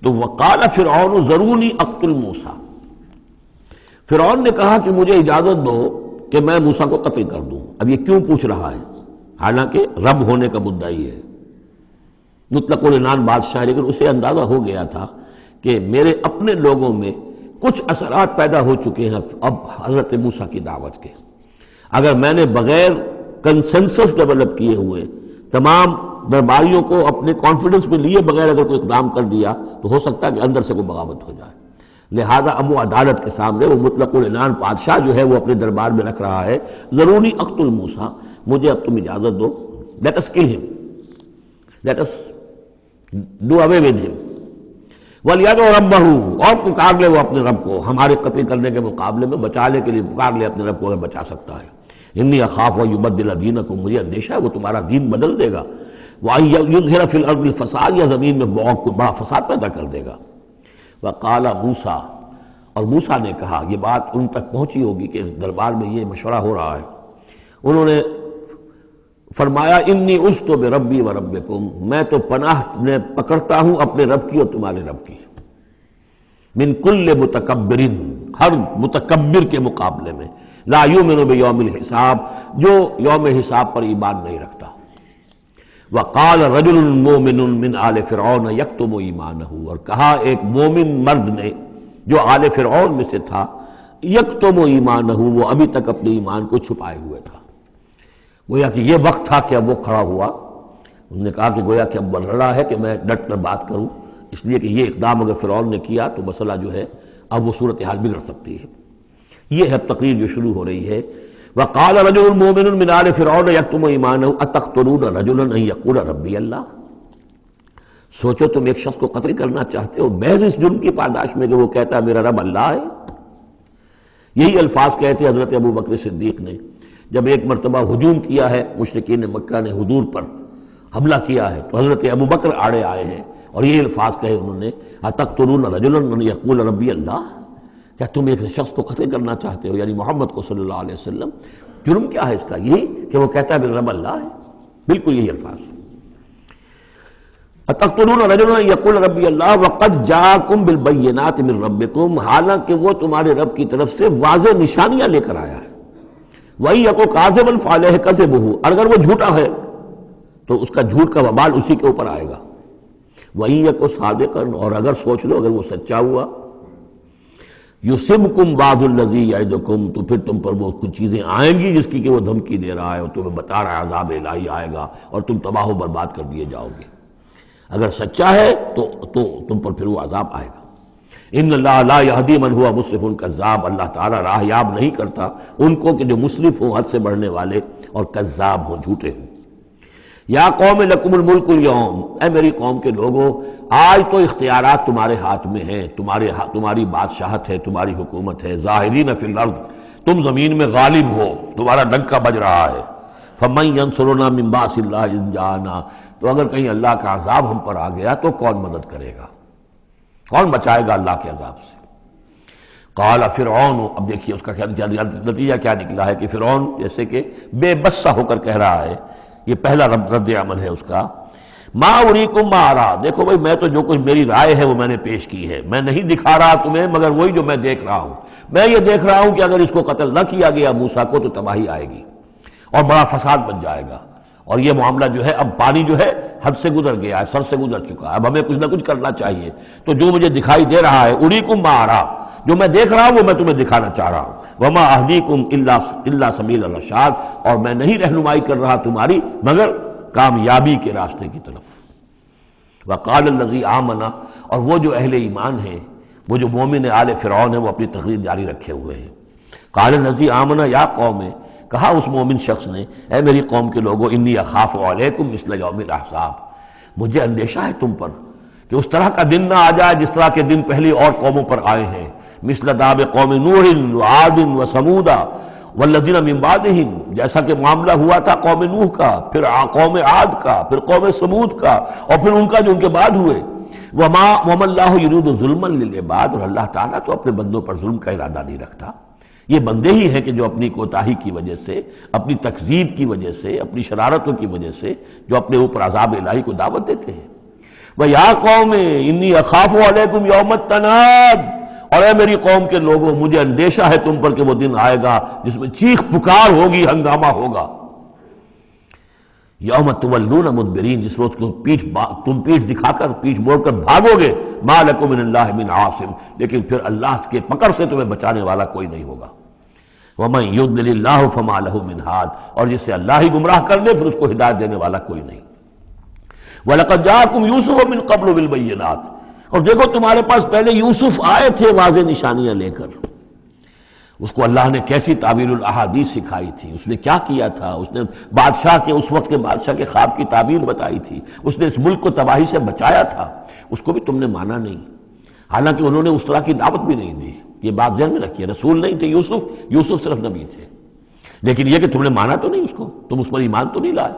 تو وقال فرعون ذرونی اقتل موسیٰ، فرعون نے کہا کہ مجھے اجازت دو کہ میں موسیٰ کو قتل کر دوں۔ اب یہ کیوں پوچھ رہا ہے؟ حالانکہ رب ہونے کا مدعی ہے، مطلق العنان بادشاہ، لیکن اسے اندازہ ہو گیا تھا کہ میرے اپنے لوگوں میں کچھ اثرات پیدا ہو چکے ہیں اب حضرت موسیٰ کی دعوت کے۔ اگر میں نے بغیر کنسنسس ڈیولپ کیے ہوئے تمام درباریوں کو اپنے کانفیڈنس میں لیے بغیر اگر کوئی اقدام کر دیا تو ہو سکتا ہے کہ اندر سے کوئی بغاوت ہو جائے۔ لہذا اب وہ عدالت کے سامنے وہ مطلق العنان بادشاہ جو ہے وہ اپنے دربار میں رکھ رہا ہے، ضروری اقتل موسیٰ، مجھے اب تم اجازت دو، late us kill him, let us do away with him, وَلْيَدْعُ رَبَّهُ، اور پکار لے وہ اپنے رب کو، ہمارے قتل کرنے کے مقابلے میں بچانے کے لیے پکار لے اپنے رب کو اگر بچا سکتا ہے۔ انی اخاف ان یبدل دینکم، مجھے اندیشہ ہے وہ تمہارا دین بدل دے گا، وَأَن یظہر فی الارض الفساد، یا زمین میں بہت بڑا فساد پیدا کر دے گا۔ وقال موسیٰ، اور موسیٰ نے کہا، یہ بات ان تک پہنچی ہوگی کہ دربار میں یہ مشورہ ہو رہا ہے، انہوں نے فرمایا انی عذت بربی وربکم، میں تو پناہ پکڑتا ہوں اپنے رب کی اور تمہارے رب کی، من کل متکبر، ہر متکبر کے مقابلے میں، لا یؤمن بیوم الحساب، جو یوم حساب پر ایمان نہیں رکھتا۔ وقال رجل مومن من آل فرعون یکتم ایمانہ، اور کہا ایک مومن مرد نے جو آل فرعون میں سے تھا، یکتم ایمانہ، وہ ابھی تک اپنے ایمان کو چھپائے ہوئے تھا۔ گویا کہ یہ وقت تھا کہ اب وہ کھڑا ہوا، انہوں نے کہا کہ گویا کہ اب بڑھ رہا ہے کہ میں ڈٹ کر بات کروں، اس لیے کہ یہ اقدام اگر فرعون نے کیا تو مسئلہ جو ہے اب وہ صورتحال بگڑ سکتی ہے۔ یہ ہے تقریر جو شروع ہو رہی ہے۔ وقال رجل مومن من آل فرعون یکتم ایمانہ اتقتلون رجلا ان یقول ربی اللہ، سوچو تم ایک شخص کو قتل کرنا چاہتے ہو محض اس جرم کی پاداش میں کہ وہ کہتا ہے میرا رب اللہ ہے۔ یہی الفاظ کہے تھے حضرت ابو بکر صدیق نے جب ایک مرتبہ ہجوم کیا ہے، مشرکین مکہ نے حضور پر حملہ کیا ہے، تو حضرت ابو بکر آڑے آئے ہیں اور یہ الفاظ کہے انہوں نے، اتقتلون رجلا ان یقول ربی اللہ، کیا تم ایک شخص کو قتل کرنا چاہتے ہو، یعنی محمد کو صلی اللہ علیہ وسلم؟ جرم کیا ہے اس کا؟ یہی کہ وہ کہتا ہے میرا رب اللہ ہے، بالکل یہی الفاظ۔ اتقتلون رجلا یقول ربی اللہ وقد جاءکم بالبینات من ربکم، حالانکہ وہ تمہارے رب کی طرف سے واضح نشانیاں لے کر آیا ہے۔ وَإِن يَكُ كَاذِبًا فَعَلَيْهِ كَذِبُهُ، اگر وہ جھوٹا ہے تو اس کا جھوٹ کا وبال اسی کے اوپر آئے گا۔ وَإِن يَكُ صَادِقًا، اور اگر سوچ لو اگر وہ سچا ہوا، يُصِبْكُمْ بَعْضُ الَّذِي يَعِدُكُمْ، تو پھر تم پر وہ کچھ چیزیں آئیں گی جس کی کہ وہ دھمکی دے رہا ہے اور تمہیں بتا رہا ہے عذاب الہی آئے گا اور تم تباہ و برباد کر دیے جاؤ گے۔ اگر سچا ہے تو تم پر پھر وہ عذاب آئے گا۔ ان اللہ لا یہدی من ہوا مسرف کذاب، اللہ تعالیٰ راہ یاب نہیں کرتا ان کو کہ جو مسرف ہوں، حد سے بڑھنے والے اور کذاب ہوں، جھوٹے ہوں۔ یا قوم لکم الملک اليوم، اے میری قوم کے لوگوں آج تو اختیارات تمہارے ہاتھ میں ہیں، تمہاری بادشاہت ہے، تمہاری حکومت ہے، ظاہرین فی الارض، تم زمین میں غالب ہو، تمہارا ڈنکا بج رہا ہے۔ فمن ینصرنا من باس اللہ ان جاءنا، تو اگر کہیں اللہ کا عذاب ہم پر آ گیا تو کون مدد کرے گا، کون بچائے گا اللہ کے عذاب سے؟ قال فرعون، اب دیکھیے اس کا نتیجہ کیا نکلا ہے کہ فرعون جیسے کہ بے بس سا ہو کر کہہ رہا ہے، یہ پہلا رد عمل ہے اس کا، ما اریکم ما ارا، دیکھو بھائی میں تو جو کچھ میری رائے ہے وہ میں نے پیش کی ہے، میں نہیں دکھا رہا تمہیں مگر وہی جو میں دیکھ رہا ہوں۔ میں یہ دیکھ رہا ہوں کہ اگر اس کو قتل نہ کیا گیا موسیٰ کو تو تباہی آئے گی اور بڑا فساد بن جائے گا، اور یہ معاملہ جو ہے اب پانی جو ہے حد سے گزر گیا ہے، سر سے گزر چکا ہے، اب ہمیں کچھ نہ کچھ کرنا چاہیے۔ تو جو مجھے دکھائی دے رہا ہے اریکم ما ارا، جو میں دیکھ رہا ہوں وہ میں تمہیں دکھانا چاہ رہا ہوں، وما اہدیکم الا سبیل الرشاد، اور میں نہیں رہنمائی کر رہا تمہاری مگر کامیابی کے راستے کی طرف۔ وقال الذی آمن، اور وہ جو اہل ایمان ہیں، وہ جو مومن آل فرعون ہیں، وہ اپنی تقریر جاری رکھے ہوئے ہیں۔ قال الذی آمن یا قوم، کہا اس مومن شخص نے اے میری قوم کے لوگوں، انی اخاف علیکم مثل یوم الاحزاب، مجھے اندیشہ ہے تم پر کہ اس طرح کا دن نہ آ جائے جس طرح کے دن پہلی اور قوموں پر آئے ہیں، مثل داب قوم نوح وعاد وثمود والذین من بعدہم، جیسا کہ معاملہ ہوا تھا قوم نوح کا، پھر قوم عاد کا، پھر قوم ثمود کا، اور پھر ان کا جو ان کے بعد ہوئے۔ وما اللہ یرید ظلما للعباد، اور اللہ تعالیٰ تو اپنے بندوں پر ظلم کا ارادہ نہیں رکھتا، یہ بندے ہی ہیں کہ جو اپنی کوتاہی کی وجہ سے، اپنی تکذیب کی وجہ سے، اپنی شرارتوں کی وجہ سے جو اپنے اوپر عذاب الہی کو دعوت دیتے ہیں۔ وَيَا قَوْمِ إِنِّي أَخَافُ عَلَيْكُمْ يَوْمَ التَّنَادِ، اور اے میری قوم کے لوگوں، مجھے اندیشہ ہے تم پر کہ وہ دن آئے گا جس میں چیخ پکار ہوگی، ہنگامہ ہوگا۔ یوم تولون مدبرین، جس روز تم پیٹھ دکھا کر، پیٹھ موڑ کر بھاگو گے، ما لکم من اللہ من عاصم، لیکن پھر اللہ کے پکڑ سے تمہیں بچانے والا کوئی نہیں ہوگا۔ ومن یضلل اللہ فما لہ من ہاد، اور جسے اللہ ہی گمراہ کر دے پھر اس کو ہدایت دینے والا کوئی نہیں۔ وَلَقَدْ جَاءَكُمْ يُوسُفُ مِنْ قَبْلُ بِالْبَيِّنَاتِ، اور دیکھو تمہارے پاس پہلے یوسف آئے تھے واضح نشانیاں لے کر۔ اس کو اللہ نے کیسی تعبیر الاحادیث سکھائی تھی، اس نے کیا کیا تھا، اس نے بادشاہ کے، اس وقت کے بادشاہ کے خواب کی تعبیر بتائی تھی، اس نے اس ملک کو تباہی سے بچایا تھا، اس کو بھی تم نے مانا نہیں، حالانکہ انہوں نے اس طرح کی دعوت بھی نہیں دی۔ یہ بات ذہن میں رکھیے، رسول نہیں تھے یوسف صرف نبی تھے، لیکن یہ کہ تم نے مانا تو نہیں اس کو، تم اس پر ایمان تو نہیں لائے،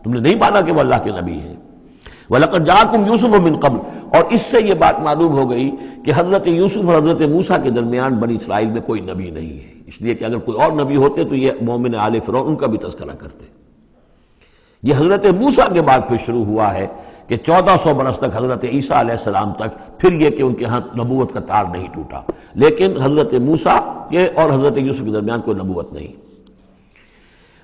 تم نے نہیں مانا کہ وہ اللہ کے نبی ہیں۔ وَلَقَدْ جَاءَكُمْ يُوسُفُ مِنْ قَبْلُ، اور اس سے یہ بات معلوم ہو گئی کہ حضرت یوسف اور حضرت موسیٰ کے درمیان بنی اسرائیل میں کوئی نبی نہیں ہے، اس لیے کہ اگر کوئی اور نبی ہوتے تو یہ مومن آل فرعون ان کا بھی تذکرہ کرتے۔ یہ حضرت موسیٰ کے بعد پھر شروع ہوا ہے کہ 1400 برس تک حضرت عیسیٰ علیہ السلام تک، پھر یہ کہ ان کے ہاں نبوت کا تار نہیں ٹوٹا، لیکن حضرت موسیٰ کے اور حضرت یوسف کے درمیان کوئی نبوت نہیں۔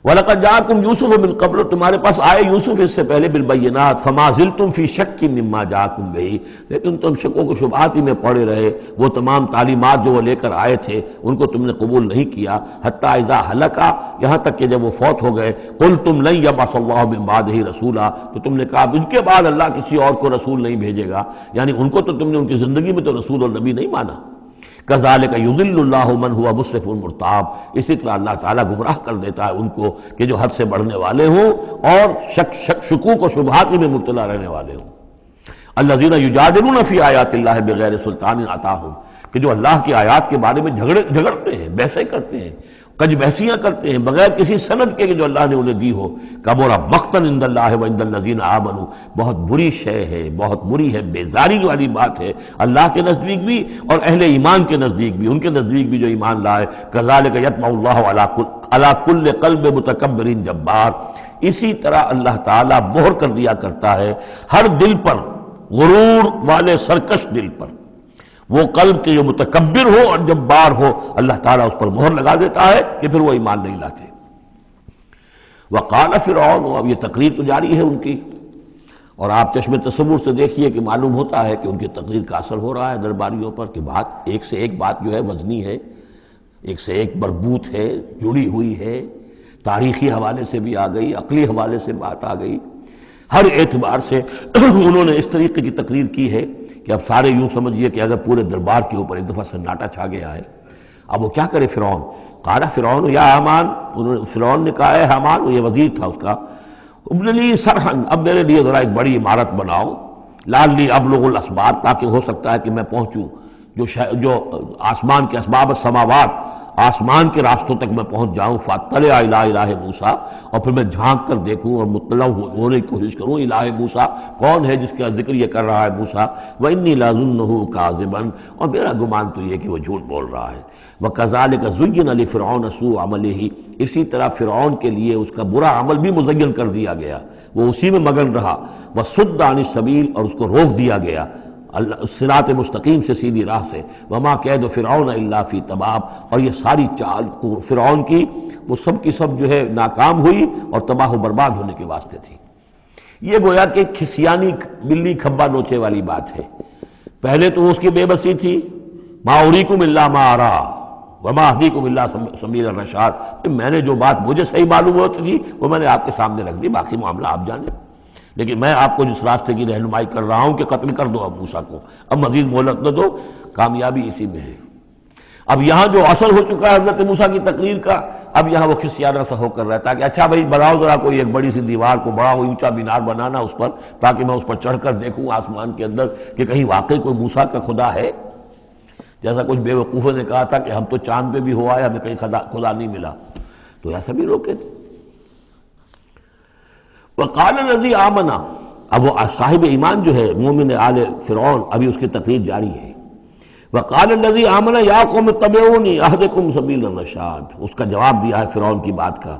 وَلَقَدْ جَاءَكُمْ يُوسُفُ مِنْ قَبْلُ، تمہارے پاس آئے یوسف اس سے پہلے بالبینات، فَمَا زِلْتُمْ فِي شَكٍّ مِّمَّا جَاءَكُمْ بِهِ، لیکن تم شکوں کو شبہات ہی میں پڑے رہے، وہ تمام تعلیمات جو وہ لے کر آئے تھے ان کو تم نے قبول نہیں کیا، حتیٰ اذا ہلکا، یہاں تک کہ جب وہ فوت ہو گئے، قُلْتُمْ لَن يَبْعَثَ اللَّهُ مِن بَعْدِهِ رَسُولًا، تو تم نے کہا ان کے بعد اللہ کسی اور کو رسول نہیں بھیجے گا، یعنی ان کو تو تم نے ان کی زندگی میں تو رسول اور نبی نہیں مانا۔ کذالک یضل اللہ من ہوا مسرف مرتاب، اسی طرح اللہ تعالیٰ گمراہ کر دیتا ہے ان کو کہ جو حد سے بڑھنے والے ہوں اور شکوک و شبہات میں مبتلا رہنے والے ہوں۔ الذین یجادلون فی آیات اللہ بغیر سلطان اتاہم، کہ جو اللہ کی آیات کے بارے میں جھگڑتے ہیں، بحثیں کرتے ہیں، کج بحثیاں کرتے ہیں بغیر کسی سند کے کہ جو اللہ نے انہیں دی ہو۔ کبر مقتا عند اللہ وعند الذین آمنوا، بہت بری شے ہے، بہت بری ہے، بیزاری والی بات ہے اللہ کے نزدیک بھی اور اہل ایمان کے نزدیک بھی، ان کے نزدیک بھی جو ایمان لائے۔ کذالک یطبع اللہ علی کل قلب متکبر جبار، اسی طرح اللہ تعالیٰ مہر کر دیا کرتا ہے ہر دل پر، غرور والے سرکش دل پر، وہ قلب کے جو متکبر ہو اور جبار ہو، اللہ تعالیٰ اس پر مہر لگا دیتا ہے کہ پھر وہ ایمان نہیں لاتے۔ وقال فرعون، اب یہ تقریر تو جاری ہے ان کی، اور آپ چشم تصور سے دیکھیے کہ معلوم ہوتا ہے کہ ان کی تقریر کا اثر ہو رہا ہے درباریوں پر، کہ بات ایک سے ایک بات جو ہے وزنی ہے، ایک سے ایک مربوط ہے، جڑی ہوئی ہے، تاریخی حوالے سے بھی آ گئی، عقلی حوالے سے بات آ گئی، ہر اعتبار سے انہوں نے اس طریقے کی تقریر کی ہے کہ اب سارے یوں سمجھیے کہ اگر پورے دربار کے اوپر ایک دفعہ سناٹا چھا گیا ہے۔ اب وہ کیا کرے فرعون؟ قال فرعون یا حامان، فرعون نے کہا ہے حامان، وہ یہ وزیر تھا اس کا، ابن لی سرحن، اب میرے لیے ذرا ایک بڑی عمارت بناؤ، لعلی ابلغ الاسباب، تاکہ ہو سکتا ہے کہ میں پہنچوں جو آسمان کے اسباب السماوات، آسمان کے راستوں تک میں پہنچ جاؤں، فاطلع الی الہ موسیٰ، اور پھر میں جھانک کر دیکھوں اور مطلع ہونے کی کوشش کروں الہ موسیٰ کون ہے جس کا ذکر یہ کر رہا ہے موسیٰ، وانی لاظنہ کاذبا، اور میرا گمان تو یہ کہ وہ جھوٹ بول رہا ہے۔ وکذالک زین لفرعون سوء عملہ، اسی طرح فرعون کے لیے اس کا برا عمل بھی مزین کر دیا گیا، وہ اسی میں مگن رہا، وصد عن السبیل، اور اس کو روک دیا گیا صراط مستقیم سے، سیدھی راہ سے۔ وما کید فرعون الا فی تباب، اور یہ ساری چال فرعون کی وہ سب کی سب جو ہے ناکام ہوئی اور تباہ و برباد ہونے کے واسطے تھی۔ یہ گویا کہ کھسیانی بلی کھبا نوچے والی بات ہے۔ پہلے تو اس کی بے بسی تھی، ما اریکم الا ما ارا وما اہدیکم الا سبیل الرشاد، میں نے جو بات مجھے صحیح معلوم ہوتی تھی وہ میں نے آپ کے سامنے رکھ دی، باقی معاملہ آپ جانیں، لیکن میں آپ کو جس راستے کی رہنمائی کر رہا ہوں کہ قتل کر دو اب موسیٰ کو، اب مزید مہلت نہ دو، کامیابی اسی میں ہے۔ اب یہاں جو اثر ہو چکا ہے حضرت موسیٰ کی تقریر کا، اب یہاں وہ کھسیانہ سا ہو کر رہتا ہے کہ اچھا بھائی بناؤ ذرا کوئی ایک بڑی سی دیوار کو، بڑا اونچا مینار بنانا اس پر، تاکہ میں اس پر چڑھ کر دیکھوں آسمان کے اندر کہ کہیں واقعی کوئی موسیٰ کا خدا ہے، جیسا کچھ بے وقوفوں نے کہا تھا کہ ہم تو چاند پہ بھی ہوا ہے ہمیں کہیں خدا نہیں ملا، تو ایسا بھی روکے تھے۔ وقال الذی آمنا، اب وہ صاحب ایمان جو ہے مومن آل فرعون، ابھی اس کی تقریر جاری ہے۔ وقال الذی آمنا یا قوم اتبعونی اہدکم سبیل الرشاد، اس کا جواب دیا ہے فرعون کی بات کا،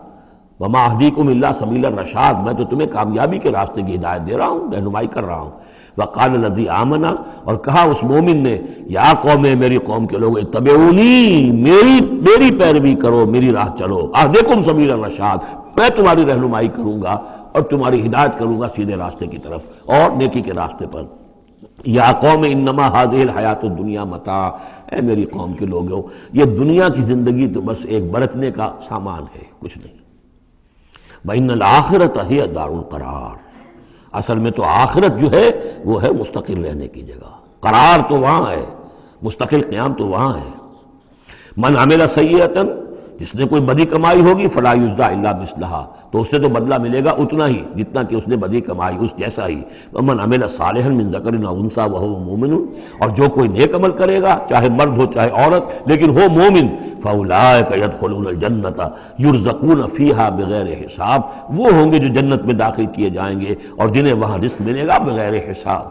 وما اہدیکم الا سبیل الرشاد، میں تو تمہیں کامیابی کے راستے کی ہدایت دے رہا ہوں، رہنمائی کر رہا ہوں۔ وقال الذی آمن، اور کہا اس مومن نے، یا قوم، میری قوم کے لوگ، اتبعونی، میری پیروی کرو، میری راہ چلو، اہدیکم سبیل الرشاد، میں تمہاری رہنمائی کروں گا اور تمہاری ہدایت کروں گا سیدھے راستے کی طرف اور نیکی کے راستے پر۔ یا قوم انما هذه الحیات الدنیا متاع، اے میری قوم کے لوگوں، یہ دنیا کی زندگی تو بس ایک برتنے کا سامان ہے، کچھ نہیں۔ وَإِنَّ الْآخِرَةَ هِيَ دَارُ الْقَرَارِ، اصل میں تو آخرت جو ہے وہ ہے مستقل رہنے کی جگہ، قرار تو وہاں ہے، مستقل قیام تو وہاں ہے۔ من عمل سیئۃ، جس نے کوئی بدی کمائی ہوگی، فلا یجزی الا مثلھا، تو اس سے تو بدلہ ملے گا اتنا ہی جتنا کہ اس نے بدی کمائی، اس جیسا ہی۔ ومن عمل صالحا من ذکر او انثی وهو مؤمن، اور جو کوئی نیک عمل کرے گا، چاہے مرد ہو چاہے عورت، لیکن ہو مومن، فاولئک يدخلون الجنۃ یرزقون فیہا بغیر حساب، وہ ہوں گے جو جنت میں داخل کیے جائیں گے اور جنہیں وہاں رزق ملے گا بغیر حساب۔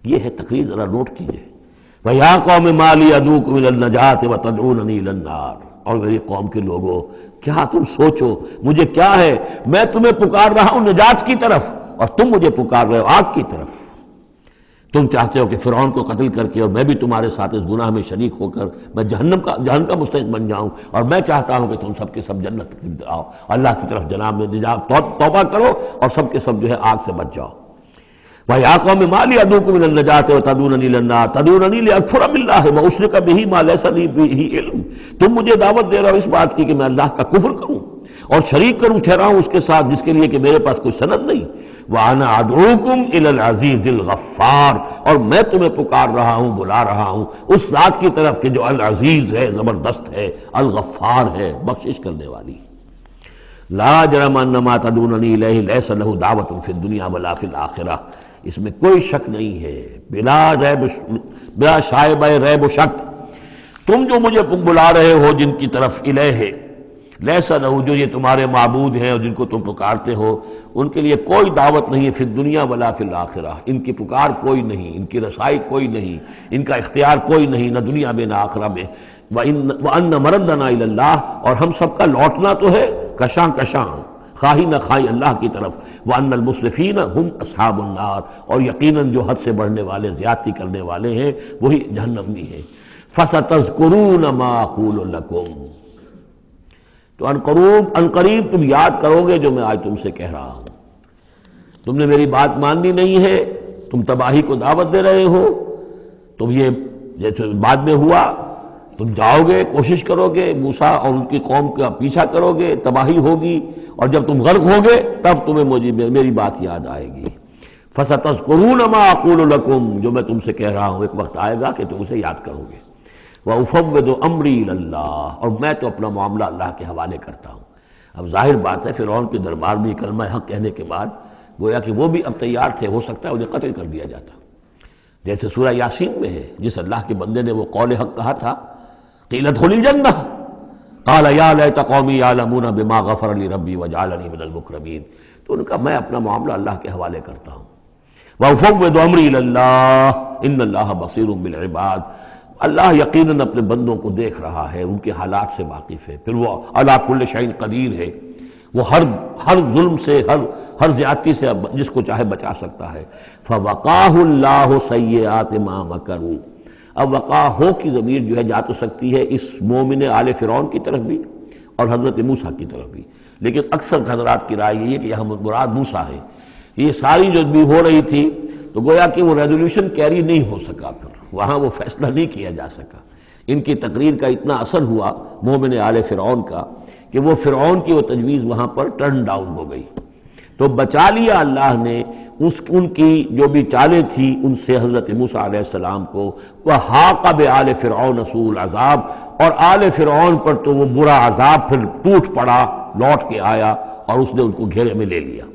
یہ ہے تقریر، ذرا نوٹ کیجئے۔ وَيَا قَوْمِ مَا لِي أَدْعُوكُمْ إِلَى النَّجَاةِ وَتَدْعُونَنِي إِلَى النَّارِ، اور میری قوم کے لوگوں، کیا تم سوچو مجھے کیا ہے، میں تمہیں پکار رہا ہوں نجات کی طرف اور تم مجھے پکار رہے ہو آگ کی طرف۔ تم چاہتے ہو کہ فرعون کو قتل کر کے اور میں بھی تمہارے ساتھ اس گناہ میں شریک ہو کر میں جہنم کا مستحق بن جاؤں، اور میں چاہتا ہوں کہ تم سب کے سب جنت آؤ، اللہ کی طرف جناب میں نجات توبہ کرو اور سب کے سب جو ہے آگ سے بچ جاؤ۔ وَيَا قَوْمِ مَا لِي أَدْعُوكُمْ إِلَى النَّجَاةِ وَتَدْعُونَنِي إِلَى النَّارِ تَدْعُونَنِي لِأَكْفُرَ بِاللَّهِ وَأُشْرِكَ بِهِ مَا لَيْسَ لِي بِهِ عِلْمٌ، تم مجھے دعوت دے رہے ہو اس بات کی کہ میں اللہ کا کفر کروں اور شریک کروں ٹھہراؤں اس کے ساتھ جس کے لیے کہ میرے پاس کوئی سند نہیں۔ وَأَنَا أَدْعُوكُمْ إِلَى الْعَزِيزِ الْغَفَّارِ، اور میں تمہیں پکار رہا ہوں، بلا رہا ہوں اس ذات کی طرف کہ جو العزیز ہے، زبردست ہے، الغفار ہے، بخشش کرنے والی۔ لا جرم ان ما تدعوننی الیہ لیس لہ دعوۃ فی الدنیا ولا فی الآخرہ، اس میں کوئی شک نہیں ہے، بلا شائبہ ریب و شک، تم جو مجھے بلا رہے ہو جن کی طرف الیہ، لیس لہ، جو یہ تمہارے معبود ہیں اور جن کو تم پکارتے ہو، ان کے لیے کوئی دعوت نہیں ہے فی الدنیا ولا فی الآخرہ، ان کی پکار کوئی نہیں، ان کی رسائی کوئی نہیں، ان کا اختیار کوئی نہیں، نہ دنیا میں نہ آخرہ میں۔ وَأَنَّ مَرَدَّنَا إِلَى اللَّهِ، اور ہم سب کا لوٹنا تو ہے کشاں کشاں، خواہی نہ خواہی اللہ کی طرف۔ وَأَنَّ الْمُسْرِفِينَ هُمْ أَصْحَابُ النَّارِ، اور یقیناً جو حد سے بڑھنے والے، زیادتی کرنے والے ہیں وہی جہنمی ہیں۔ فَسَتَذْكُرُونَ مَا أَقُولُ لَكُمْ، تو ان قریب تم یاد کرو گے جو میں آج تم سے کہہ رہا ہوں۔ تم نے میری بات ماننی نہیں ہے، تم تباہی کو دعوت دے رہے ہو، تم یہ جیسے بعد میں ہوا، تم جاؤ گے، کوشش کرو گے، موسیٰ اور ان کی قوم کا پیچھا کرو گے، تباہی ہوگی، اور جب تم غرق ہوگے تب تمہیں میری بات یاد آئے گی۔ فَسَتَذْكُرُونَ مَا أَقُولُ لَكُمْ، جو میں تم سے کہہ رہا ہوں ایک وقت آئے گا کہ تم اسے یاد کرو گے۔ وَأُفَوِّضُ أَمْرِي إِلَى اللَّهِ، اور میں تو اپنا معاملہ اللہ کے حوالے کرتا ہوں۔ اب ظاہر بات ہے فرعون کے دربار میں کلمہ حق کہنے کے بعد گویا کہ وہ بھی اب تیار تھے، ہو سکتا ہے انہیں قتل کر دیا جاتا، جیسے سورہ یاسین میں ہے، جس اللہ کے بندے نے وہ قول حق کہا تھا، قیل ادخل الجنہ قال یا لیت قومی یعلمون بما غفر لی ربی وجعلنی من المکرمین، تو ان کا میں اپنا معاملہ اللہ کے حوالے کرتا ہوں۔ وَأُفَوِّضُ أَمْرِي إِلَى اللَّهِ إِنَّ اللَّهَ بَصِيرٌ بِالْعِبَادِ، اللہ یقیناً اپنے بندوں کو دیکھ رہا ہے، ان کے حالات سے واقف ہے، پھر وہ علی کل شیء قدیر ہے، وہ ہر ظلم سے، ہر زیادتی سے جس کو چاہے بچا سکتا ہے۔ فَوَقَاهُ اللَّهُ سَيِّئَاتِ مَا مَكَرُوا، اب وقع ہو کی ضمیر جو ہے جا تو سکتی ہے اس مومن آل فرعون کی طرف بھی اور حضرت موسیٰ کی طرف بھی، لیکن اکثر حضرات کی رائے یہ ہے کہ یہاں مراد موسیٰ ہے۔ یہ ساری جو بھی ہو رہی تھی تو گویا کہ وہ ریزولوشن کیری نہیں ہو سکا، پھر وہاں وہ فیصلہ نہیں کیا جا سکا۔ ان کی تقریر کا اتنا اثر ہوا مومن آل فرعون کا کہ وہ فرعون کی وہ تجویز وہاں پر ٹرن ڈاؤن ہو گئی، تو بچا لیا اللہ نے ان کی جو بھی چالیں تھیں ان سے حضرت موسیٰ علیہ السلام کو۔ وَحَاقَ بِآلِ فِرْعَوْنَ سُوءُ الْعَذَابِ، اور آل فرعون پر تو وہ برا عذاب پھر ٹوٹ پڑا، لوٹ کے آیا اور اس نے ان کو گھیرے میں لے لیا۔